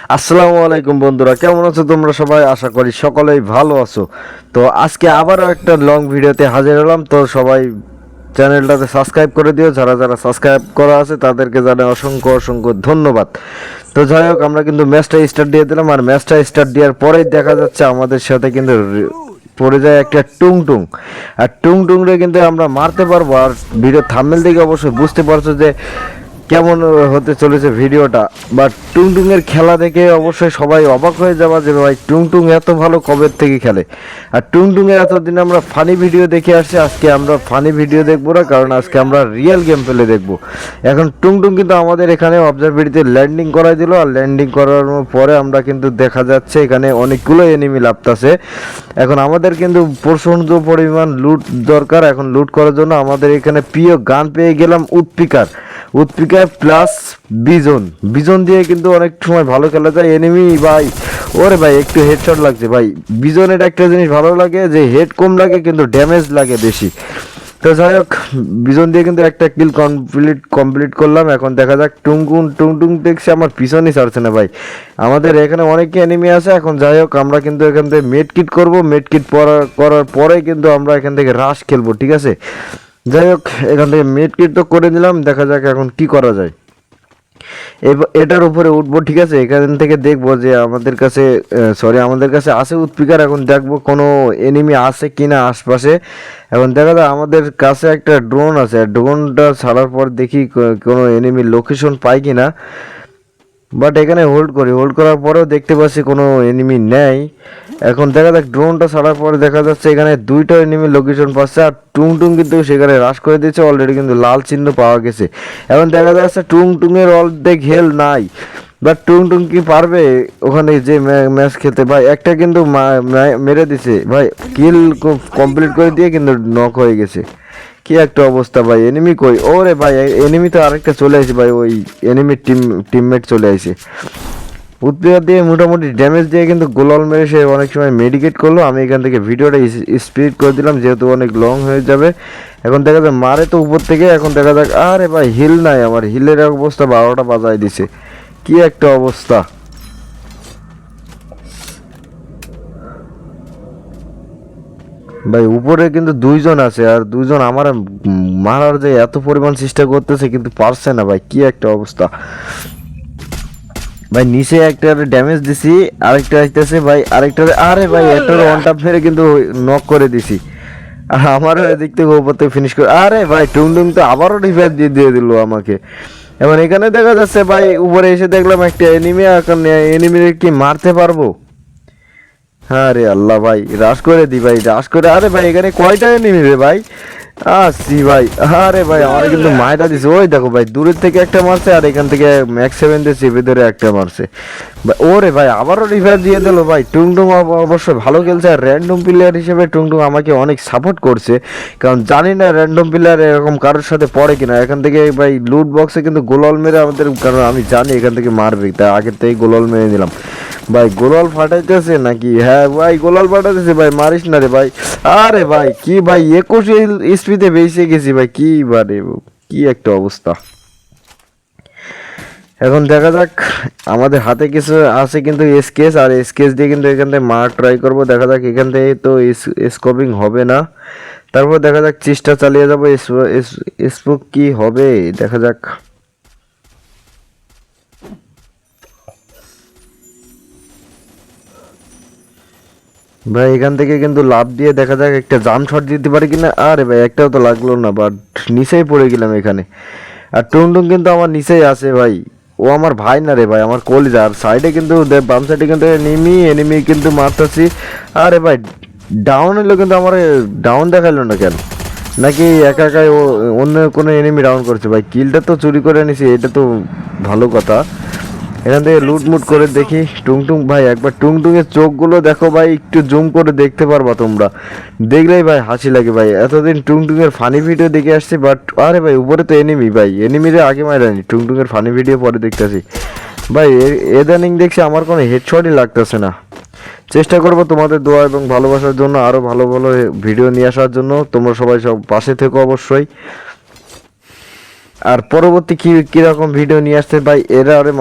আসসালামু আলাইকুম বন্ধুরা, কেমন আছো তোমরা সবাই? আশা করি সকলেই ভালো আছো। তো আজকে আবারও একটা লং ভিডিওতে হাজির হলাম। তো সবাই চ্যানেলটাতে সাবস্ক্রাইব করে দিও, যারা যারা সাবস্ক্রাইব করা আছে তাদেরকে জানাই অসংখ্য অসংখ্য ধন্যবাদ। তো যাই হোক, আমরা কিন্তু ম্যাচটা স্টার্ট দিয়ে দিলাম, আর ম্যাচটা স্টার্ট দেওয়ার পরেই দেখা যাচ্ছে আমাদের সাথে কিন্তু পড়ে যায় একটা টুংটুং। আর টুংটুংরে কিন্তু আমরা মারতে পারবো। আর ভিডিও থাম্বনেল দেখে অবশ্যই বুঝতে পারছো যে কেমন হতে চলেছে ভিডিওটা। বাট টুংটুংয়ের খেলা দেখে অবশ্যই সবাই অবাক হয়ে যাবা যে ভাই টুংটুং এত ভালো কবে থেকে খেলে। আর টুংটুংয়ের এতদিন আমরা ফানি ভিডিও দেখে আসছি, আজকে আমরা ফানি ভিডিও দেখবো না, কারণ আজকে আমরা রিয়েল গেম প্লে দেখবো। এখন টুংটুং কিন্তু আমাদের এখানে অবজারভেটরিতে ল্যান্ডিং করাই দিল, আর ল্যান্ডিং করার পরে আমরা কিন্তু দেখা যাচ্ছে এখানে অনেকগুলো এনিমি লাফতাছে। এখন আমাদের কিন্তু প্রচণ্ড পরিমাণ লুট দরকার। এখন লুট করার জন্য আমাদের এখানে প্রিয় গান পেয়ে গেলাম উৎপিকার প্লাস বিজন। বিজন দিয়ে কিন্তু অনেক সময় ভালো খেলা যায়। এনিমি ভাই, ওরে ভাই একটু হেডশট লাগছে ভাই। বিজনের একটা জিনিস ভালো লাগে যে হেড কম লাগে কিন্তু ড্যামেজ লাগে বেশি। তো যাই হোক, বিজন দিয়ে কিন্তু একটা কিল কমপ্লিট করলাম। এখন দেখা যাক টুংটুং দেখছি আমার পিছনই ছাড়ছে না ভাই। আমাদের এখানে অনেক এনিমি আছে। এখন যাই হোক, আমরা কিন্তু এখান থেকে মেড কিট করবো। মেড কিট করার পরে কিন্তু আমরা এখান থেকে রাশ খেলবো, ঠিক আছে? যাই হোক, এখান থেকে মেড কিট তো করে দিলাম, দেখা যাক এখন কি করা যায়। এটার উপরে উঠবো, ঠিক আছে? এখান থেকে দেখবো যে আমাদের কাছে আছে উৎপিকার। এখন দেখবো কোনো এনিমি আছে কিনা আশপাশে। এখন দেখা যায় আমাদের কাছে একটা ড্রোন আছে, ড্রোনটা ছাড়ার পর দেখি কোনো এনিমি লোকেশন পাই কিনা। বাট এখানে হোল্ড করার পরেও দেখতে পাচ্ছি কোনো এনিমি নেই। এখন দেখা যাক, ড্রোনটা ছাড়ার পরে দেখা যাচ্ছে এখানে দুইটা এনিমি লোকেশন পাচ্ছে, আর টুংটুং কিন্তু সেখানে রাশ করে দিয়েছে অলরেডি, কিন্তু লাল চিহ্ন পাওয়া গেছে। এখন দেখা যাচ্ছে টুংটুংয়ের অর্ধেক হেল নাই। বাট টুংটুং কি পারবে ওখানে যে ম্যাচ খেলতে? ভাই একটা কিন্তু মেরে দিছে ভাই, কিল কমপ্লিট করে দিয়ে কিন্তু নক হয়ে গেছে। কি একটা অবস্থা ভাই! এনিমি কই? ওরে ভাই, এনিমি তো আরেকটা চলে আসে ভাই, ওই এনিমির টিমমেট চলে আসে। উৎপীড়া দিয়ে মোটামুটি ড্যামেজ দিয়ে কিন্তু গোলাল মেরে সে অনেক সময় মেডিকেট করলো। আমি এখান থেকে ভিডিওটা স্পিড করে দিলাম, যেহেতু অনেক লং হয়ে যাবে। এখন দেখা যাক মারে তো উপর থেকে। এখন দেখা যাক, আরে ভাই হিল নাই আমার, হিলের অবস্থা 12টা বাজায় দিছে। কি একটা অবস্থা ভাই! উপরে কিন্তু দুইজন আছে, আর দুইজন আমার মারার যে এত পরিমাণ চেষ্টা করতেছে কিন্তু পারছে না ভাই। কি একটা অবস্থা ভাই! নিচে একটা ড্যামেজ দিছি, আরেকটা আসতেছে ভাই, আরেকটা। আরে ভাই, একটা ওয়ান টাপ মেরে কিন্তু নক করে দিছি। আর আমারও এদিক থেকে উপর থেকে ফিনিশ করে। আরে ভাই, টুংটুং তো আবারও রিভাইভ দিয়ে দিল আমাকে। এখন এখানে দেখা যাচ্ছে ভাই, উপরে এসে দেখলাম একটা এনিমি। এখন এনিমির কি মারতে পারবো? হ্যাঁ রে আল্লাহ ভাই, রাশ করে দি ভাই, রাশ করে। আরে ভাই, এখানে কয়টা এনিমি রে ভাই? আসছি ভাই। আরে ভাই, আমার কিন্তু মাইটা দিছে। ওই দেখো ভাই, দূরের থেকে একটা মারছে, আর এখান থেকে ম্যাক্স 7 দিয়ে চেপে ধরে একটা মারছে। ওরে ভাই, আবারও রিভাইভ দিয়ে দিল ভাই। টুংটুং অবশ্যই ভালো খেলছে, আর র্যান্ডম প্লেয়ার হিসেবে টুংটুং আমাকে অনেক সাপোর্ট করছে। কারণ জানি না র্যান্ডম প্লেয়ার এরকম কারোর সাথে পড়ে কিনা। এখান থেকে ভাই লুট বক্সে কিন্তু গোলাল মেরে আমাদের, কারণ আমি জানি এখান থেকে মারবে, তাই আগের থেকে গোলাল মেরে নিলাম ভাই। গোলাল ফাটাইতেছে নাকি? হ্যাঁ ভাই, গোলাল ফাটাইতেছে ভাই, মারিস না রে ভাই। আরে ভাই, কি ভাই 21 স্পিডে বেঁচে গেছি ভাই। কি বারে, কি একটা অবস্থা! এখন দেখা যাক, আমাদের হাতে কিছু আছে কিন্তু স্কেচ, আর স্কেচ দিয়ে কিন্তু এখান থেকে মার ট্রাই করবো। দেখা যাক, এখান থেকে তো স্কোপিং হবে না। তারপর দেখা যাক, চেষ্টা চালিয়ে যাবো। স্পোক কি হবে দেখা যাক। ভাই এখান থেকে কিন্তু লাভ দিয়ে দেখা যাক একটা জাম শট দিতে পারি কিনা। আরে ভাই, একটাও তো লাগলো না, বাট নিচেই পড়ে গেলাম এখানে। আর টুংটুং কিন্তু আমার নিচেই আছে ভাই। ও আমার ভাই না রে ভাই, আমার কলিজা। আর সাইডে কিন্তু বাম সাইডে কিন্তু এনিমি কিন্তু মারতেছি। আরে ভাই, ডাউন হলো কিন্তু আমার, ডাউন দেখাইলো না কেন? নাকি একা একাই অন্য কোনো এনিমি ডাউন করছে? ভাই কিলটা তো চুরি করে নিছি, এটা তো ভালো কথা। এখান থেকে লুটমুট করে দেখি। টুংটুং ভাই, একবার টুংটুংয়ের চোখগুলো দেখো ভাই, একটু জুম করে দেখতে পারবা তোমরা, দেখলেই ভাই হাসি লাগে ভাই। এতদিন টুংটুংয়ের ফানি ভিডিও দেখে আসছি, বাট আরে ভাই উপরে তো এনিমি ভাই, এনিমিরে আগে মারানি, টুংটুংয়ের ফানি ভিডিও পরে দেখতেছি ভাই। এদানিং দেখছি আমার কোনো হেডশটই লাগতেছে না। চেষ্টা করবো তোমাদের দোয়া এবং ভালোবাসার জন্য আরও ভালো ভালো ভিডিও নিয়ে আসার জন্য। তোমরা সবাই সব পাশে থেকো অবশ্যই। আর পরবর্তী কি কিরকম ভিডিও নিয়ে আসছে ভাই এরা, আরে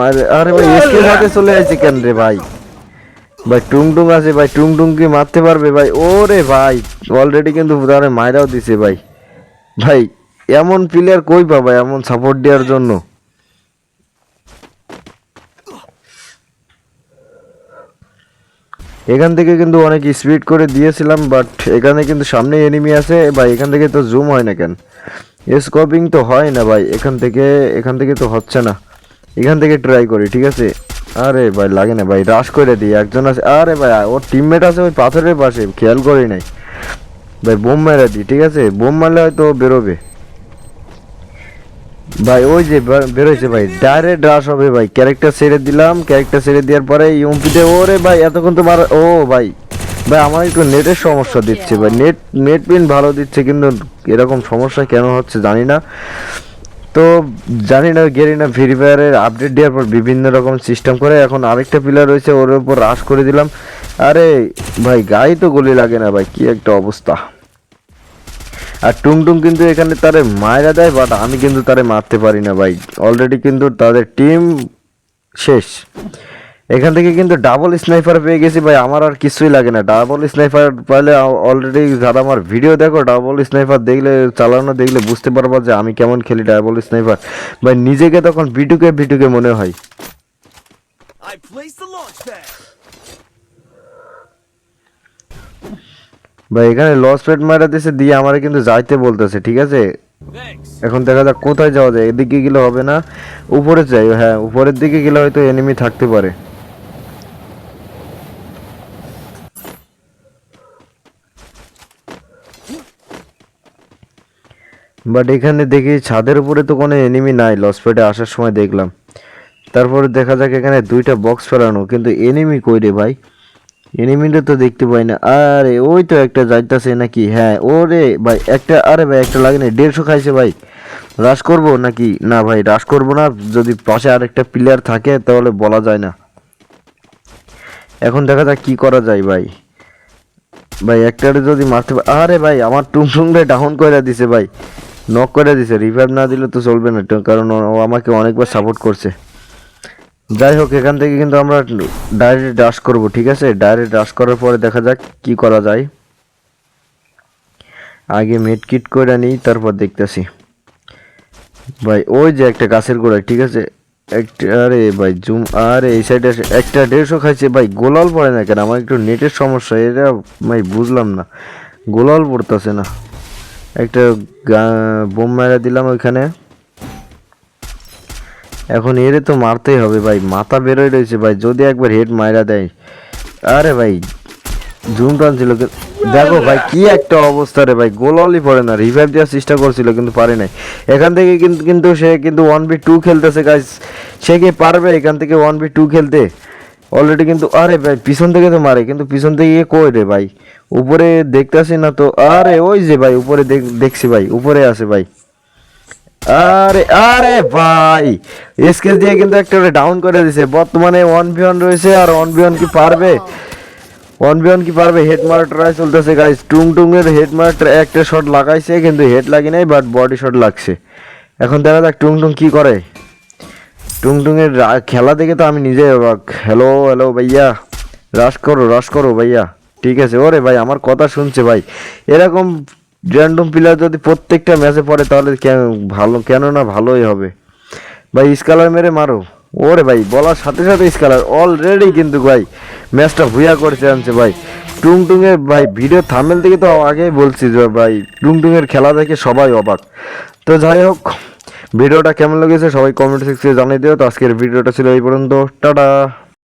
ভাই এসকে সাথে চলে আসছে কেন রে ভাই? ভাই টুংটুং আছে ভাই, টুংটুং কি মারতে পারবে ভাই? ওরে ভাই অলরেডি কিন্তু তারে মাইরাও দিছে ভাই। ভাই এমন প্লেয়ার কই পাবা এমন সাপোর্ট দেওয়ার জন্য? এখান থেকে কিন্তু অনেক স্পিড করে দিয়েছিলাম, বাট এখানে কিন্তু সামনে এনিমি আছে ভাই। এখান থেকে তো জুম হয় না কেন? স্কোপিং তো হয় না ভাই এখান থেকে তো হচ্ছে না। এখান থেকে ট্রাই করি, ঠিক আছে? আরে ভাই লাগে না ভাই, রাশ করে দিই। একজন আছে, আরে ভাই ওর টিমমেট আছে ওই পাথরের পাশে, খেয়াল করি নাই ভাই। বোম মেরে দিই, ঠিক আছে? বোম মারলে হয়তো বেরোবে ভাই। ওই যে বেরোইছে ভাই, ডাইরেক্ট রাশ হবে ভাই। ক্যারেক্টার ছেড়ে দিলাম, ক্যারেক্টার ছেড়ে দেওয়ার পরে ইউএমপিতে ওরে ভাই এতক্ষণ তো মারা। ও ভাই ভাই আমার একটু নেটের সমস্যা দিচ্ছে ভাই, নেট পিন ভালো দিচ্ছে কিন্তু এরকম সমস্যা কেন হচ্ছে জানি না। তো জানি না গেরিনা ফ্রি ফায়ারের আপডেট দেওয়ার পর বিভিন্ন রকম সিস্টেম করে এখন আরেকটা প্লেয়ার রয়েছে ওর উপর রাশ করে দিলাম। আরে ভাই গায়ে তো গুলি লাগে না ভাই, কি একটা অবস্থা। আর টুংটুং কিন্তু এখানে তারে মায়েরা দেয়, বাট আমি কিন্তু তারে মারতে পারি না ভাই। অলরেডি কিন্তু তাদের টিম শেষ। এখান থেকে কিন্তু ডাবল স্নাইপার পেয়ে গেছি ভাই, আমার আর কিছুই লাগে না। ডাবল স্নাইপার পাইলে অলরেডি যারা আমার ভিডিও দেখো ডাবল স্নাইপার দেখলে চালানো দেখলে বুঝতে পারবা যে আমি কেমন খেলি ডাবল স্নাইপার ভাই। নিজেকে তখন বিটুকে মনে হয়। I placed the launch pad. ভাই এখানে লস প্যাড মারা দিয়েছে দিয়ে আমারে কিন্তু যাইতে বলতেছে, ঠিক আছে? Thanks. এখন দেখা যাক কোথায় যাওয়া যায়। এদিকে গেলে হবে না, উপরে যাই। হ্যাঁ উপরের দিকে গেলে হয়তো এনিমি থাকতে পারে। বাট এখানে দেখি ছাদের উপরে তো কোনো এনিমি নাই, লসপেটে আসার সময় দেখলাম। তারপরে দেখা যাক এখানে দুইটা বক্স ফেলানো, কিন্তু এনিমি কই রে ভাই? এনিমিটা তো দেখতে পাই না। আরে ওই তো একটা যাইতাছে নাকি? হ্যাঁ ওরে ভাই একটা, আরে ভাই একটা লাগে না, 150 খাইছে ভাই। রাশ করব নাকি? না ভাই রাশ করব না, যদি পাশে আরেকটা প্লেয়ার থাকে তাহলে বলা যায় না। এখন দেখা যাক কি করা যায় ভাই। ভাই একটারে যদি মারতে আরে ভাই আমার টুংটুংটা ডাউন করে দিছে ভাই, নক করে দিছে। রিভাইভ না দিলে তো চলবে না, কারণ ও আমাকে অনেকবার সাপোর্ট করছে। যাই হোক এখান থেকে কিন্তু আমরা ডাইরেক্ট রাশ করব, ঠিক আছে? ডাইরেক্ট রাশ করার পরে দেখা যাক কি করা যায়। আগে মেড কিট করে নিই তারপর দেখতেছি। ভাই ওই যে একটা গাছের গোড়ায়, ঠিক আছে? একটা, আরে ভাই জুম, আরে এই সাইডে একটা 150 খাইছে ভাই। গোলাল পড়ে না কেন? আমার একটু নেটের সমস্যা, এটা ভাই বুঝলাম না, গোলাল পড়তেছে না। একটা বোম মেরে দিলাম ওইখানে। এখন এরে তো মারতেই হবে ভাই, মাথা বেরোয় রয়েছে ভাই, যদি একবার হেড মাইরা দেয়। আরে ভাই জুম টানছিল, দেখো ভাই কি একটা অবস্থা রে ভাই, গোলালই পড়ে না। রিভাইভ দেওয়ার চেষ্টা করছিল কিন্তু পারে নাই। এখান থেকে কিন্তু সে কিন্তু 1v2 খেলতেছে গাইস। সে কি পারবে এখান থেকে 1v2 খেলতে? অলরেডি কিন্তু, আরে ভাই পিছন থেকে তো মারে, কিন্তু পিছন থেকে গিয়ে কই রে ভাই? উপরে দেখতেছি না তো। আরে ওই যে ভাই উপরে দেখছি ভাই, উপরে আছে ভাই। আরে আরে ভাই এসকেস দিয়ে কিন্তু একটা ডাউন করে দিছে। বর্তমানে 1v1 রয়েছে, আর 1v1 কি পারবে? 1v1 কি পারবে? হেড মারা ট্রাই চলতেছে গাইস। টুংটুং এর হেড মারা একটা শট লাগাইছে কিন্তু হেড লাগি নাই, বাট বডি শট লাগছে। এখন দেখা যাক টুংটুং কি করে। টুংটুং এর খেলা দেখে তো আমি নিজে অবাক। হ্যালো হ্যালো ভাইয়া, রাশ করো ভাইয়া, ঠিক আছে? ওরে ভাই আমার কথা শুনছে ভাই। এরকম র্যান্ডম প্লেয়ার যদি প্রত্যেকটা ম্যাচে পড়ে তাহলে ভালো, কেন না ভালোই হবে ভাই। স্কালার মেরে মারো। ওরে ভাই বলার সাথে সাথে স্কালার অলরেডি কিন্তু ভাই ম্যাচটা ভুয়া করছে আনছে ভাই। টুংটুং এর ভাই ভিডিও থাম্বনেল থেকে তো আগেই বলছি যে ভাই টুংটুং এর খেলা দেখে সবাই অবাক। তো যাই হোক ভিডিওটা কেমন লেগেছে সবাই কমেন্ট সেকশনে জানিয়ে দিও। তো আজকের ভিডিওটা ছিল এই পর্যন্ত, টাটা।